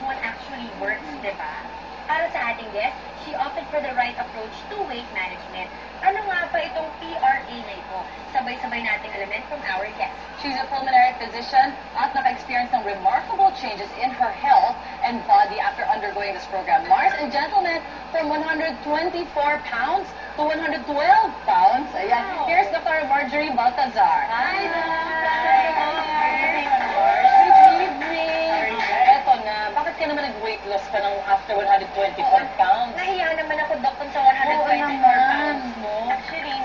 one actually works, di ba? Para sa ating guest, she opted for the right approach to weight management. Ano nga ba itong PRA na ito? Sabay-sabay nating alamin from our guest. She's a pulmonary physician at naka-experience ng remarkable changes in her health and body after undergoing this program. Ladies and gentlemen, from 124 pounds to 112 pounds. Ayan. Wow. Here's Dr. Marjorie Baltazar. Hi, Eto na, bakit ka naman nag-weight loss ka ng after 124 pounds? Nahiya naman ako, Doktor, sa 124 pounds mo. Actually,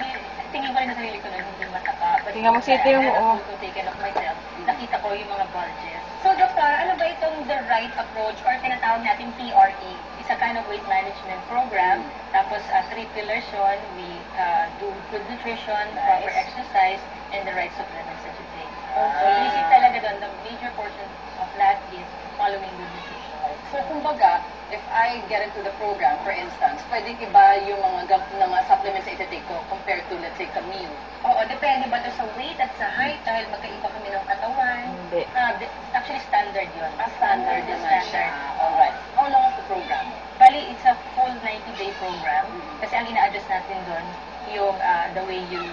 tingin ko rin sa sarili ko na hindi mataba. But Tingnan mo si Teo, I oh. have to take care of myself. Nakita ko yung mga bulges. So, Doktor, ano ba itong the right approach or tinatawag natin PRE? It's a kind of weight management program. Tapos, 3 pillars yun. We do good nutrition, proper exercise, and the right supplements that you take. So, easy talaga doon. The major portion of that is following good nutrition. So, kumbaga, if I get into the program, for instance, pwedeng iba yung mga supplements na iti-take ko compared to, let's say, Camille. Oo, depende ba ito sa weight at sa height dahil magkaiba kami ng katawan? Hindi. Actually, standard yun. Standard It's naman siya. Alright. How long is the program? Bali, it's a full 90-day program. Kasi ang ina-adjust natin doon, yung the way you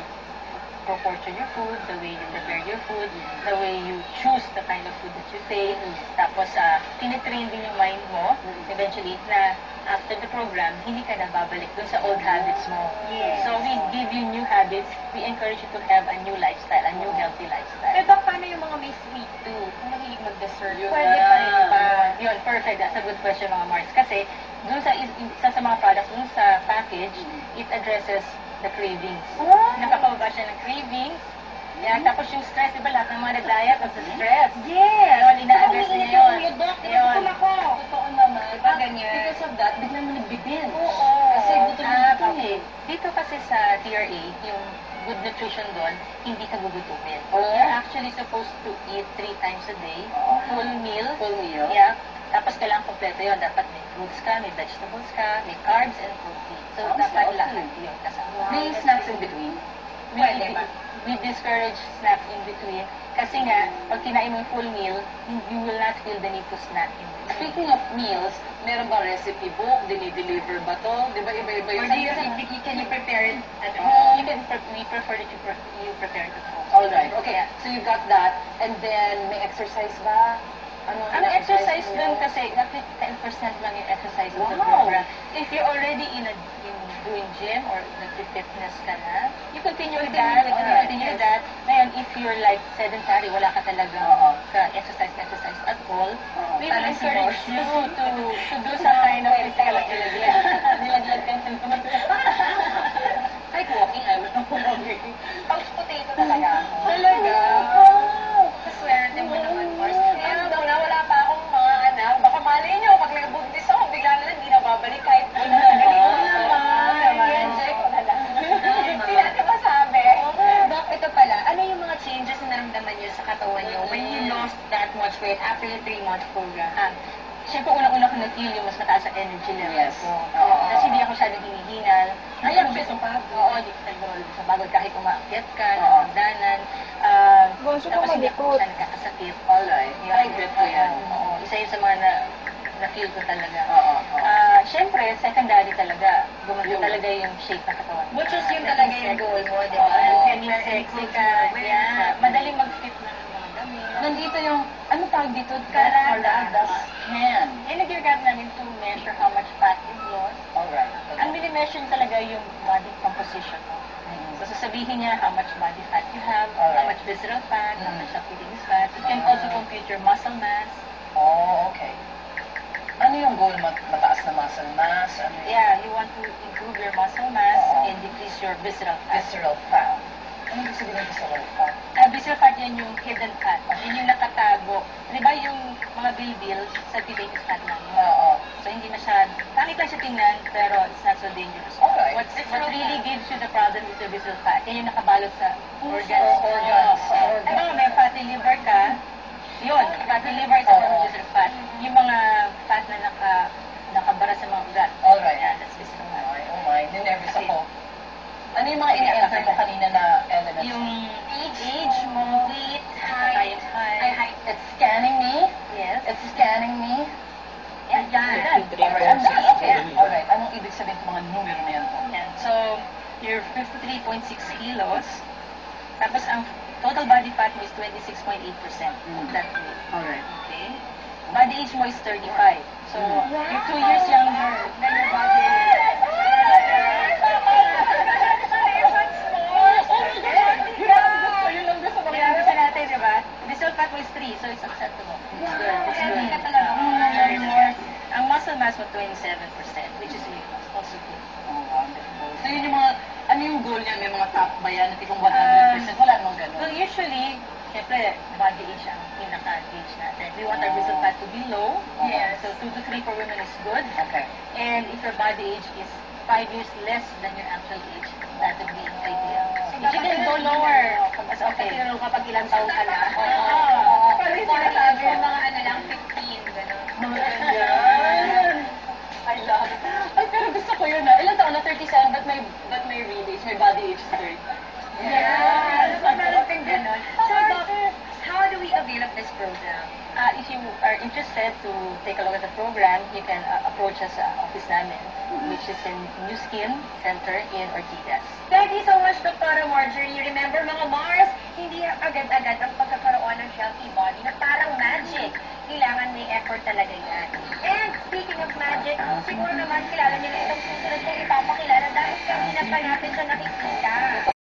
proportion your food, the way you prepare your food, the way you choose the kind of food that you take. Tapos, tinitrain din yung mind mo, eventually, na after the program, hindi ka na babalik dun sa old habits mo. Yes. So, we give you new habits. We encourage you to have a new lifestyle, a new healthy lifestyle. Pero Dok, paano yung mga may sweet tooth? Kung mahilig mag-dessert, Yun pwede na. pa rin ba? Yun, perfect. That's a good question, mga Mars. Kasi, dun sa isa sa mga products, dun sa package, it addresses the cravings. Nakakababa siya ng cravings. Yeah, tapos yung stress, diba lahat ng mga nag-diet at sa stress. Yes! Yun, ina-address niya yun. Yung Dok, Yun. gutom ako. Totoo naman. Diba ganyan? Because of that, biglang mo nagbibin. Oo. Kasi gutom na gutom okay. eh. Dito kasi sa TRA, yung good nutrition doon, hindi ka gugutumin. Oh. You're actually supposed to eat 3 times a day. Oh. Full meal. Full meal. Yeah. Tapos kailangan kompleto yun. Dapat may fruits ka, may vegetables ka, may carbs and protein. So, Oh, dapat healthy. lahat yun kasama. May snacks in between. Pwede ba? We discourage snacks in between. Kasi nga, pag kinain mo yung full meal, you will not feel the need to snack in between. Speaking of meals, meron ba recipe book? Dinideliver ba to? Di ba iba-iba Or yung... can you prepare it at home? We prefer that you prepare it at home. Alright, okay. So you got that. And then, may exercise ba? Ang exercise dun kasi, roughly 10% lang yung exercise of the Wow. program. If you're already in doing gym or nag-fitness ka na, you continue with that. Continue with that. Ngayon, if you're like sedentary, wala ka talaga ka-exercise at all, we will encourage you to do some kind of physical activity. Nilaglag ka naman. Like walking, I was not walking. Couch potato talaga. Talaga? Kaswerte mo naman, Mars. Kaya nung wala pa akong mga anak, baka malay nyo, pag nagbuntis ako, bigla na lang, hindi na babalik kahit wala na enjoy ko na lang. Hindi natin masabi. Doc, ito pala, ano yung mga changes na naramdaman niyo sa katawan niyo when you lost that much weight after your 3-month program? Siyempre, unang-una ko na-feel yung mas mataas ang energy level Yes. ko. Oo. Kasi hindi ako masyadong hinihingal. Ay, ang gusto pa. Oo, hindi ka sa bagod kahit umaakyat ka, Oo. nagdanan. Gusto ko Tapos hindi ako malikot. siya nagkakasakit. Alright. Yun. I get ko yan. Oo, isa yun sa mga na-feel ko talaga. Oo. Siyempre, secondary talaga. Gumanda talaga yung shape ng katawan. Which is yun talaga yung goal mo, di ba? Naging sexy ka. Yeah. Madaling mag-fit ng mga damit. Nandito yung, ano tawag dito? Karadas. Hand. Ginagamit namin to measure how much fat you've lost. Alright. Ang mini-measure talaga yung body composition mo. So, sasabihin niya how much body fat you have, how Alright. much visceral fat, how much appealing fat. It can also compute your muscle mass. Oh, okay. Ano yung goal? Mataas na muscle mass? Ano yung Yeah, you want to improve your muscle mass and decrease your visceral fat. visceral fat? Ano yung sabihin ng visceral fat? Visceral fat yan yung hidden fat. Yun yung nakatago. Di ba yung mga bilbil, subcutaneous fat lang yun. Oo. So, hindi masyad. Pangit lang siya tingnan, pero it's not so dangerous. Alright. What really gives you the problem is the visceral fat. Yan yung nakabalot sa organs. Organs. Ano, may fatty liver ka, yun, fatty liver sa visceral fat. Yung mga fat na nakabara sa mga ugat. Alright. Yeah, that's visceral fat. Oh my, ninervous ako. Ano yung mga ini-enter mo kanina na elements? Yung age mo, weight, saka yung height. It's scanning me. Yes. It's scanning me. body fat mo is 26.8% of that weight. Alright. Okay? Body age mo is 35. So, you're 2 years younger than your body age. Yun lang gusto ko. Kaya gusto natin, di ba? Visceral fat mo is 3, so it's acceptable. It's good. It's Hindi good. ka talaga. Ang muscle mass mo, 27%, which is also good. Oh, wonderful. So yun yung mga, ano yung goal niya? May mga top ba yan? Tipong 100%? Wala namang ganun. Well, usually, syempre, body age ang pinaka-age natin. We want our visceral fat to be low. Yeah. So 2 to 3 for women is good. Okay. And if your body age is 5 years less than your actual age, that would be ideal. If you can go lower, that's okay. Tinanong kapag ilang taong ka na. Parang Sinasabi yung mga ano lang, 15, gano'n. Mga ganyan. I love it. Ay, pero gusto ko yun na. Ilang taon na? 37, but my real age, my body age is 30. Yeah. Malaking gano'n. So, Doc, how do we avail of this program? If you are interested to take a look at the program, you can approach us sa office namin, which is in New Skin Center in Ortigas. Thank you so much, Dr. Marjorie. Remember, mga Mars, hindi agad-agad ang pagkakaroon ng healthy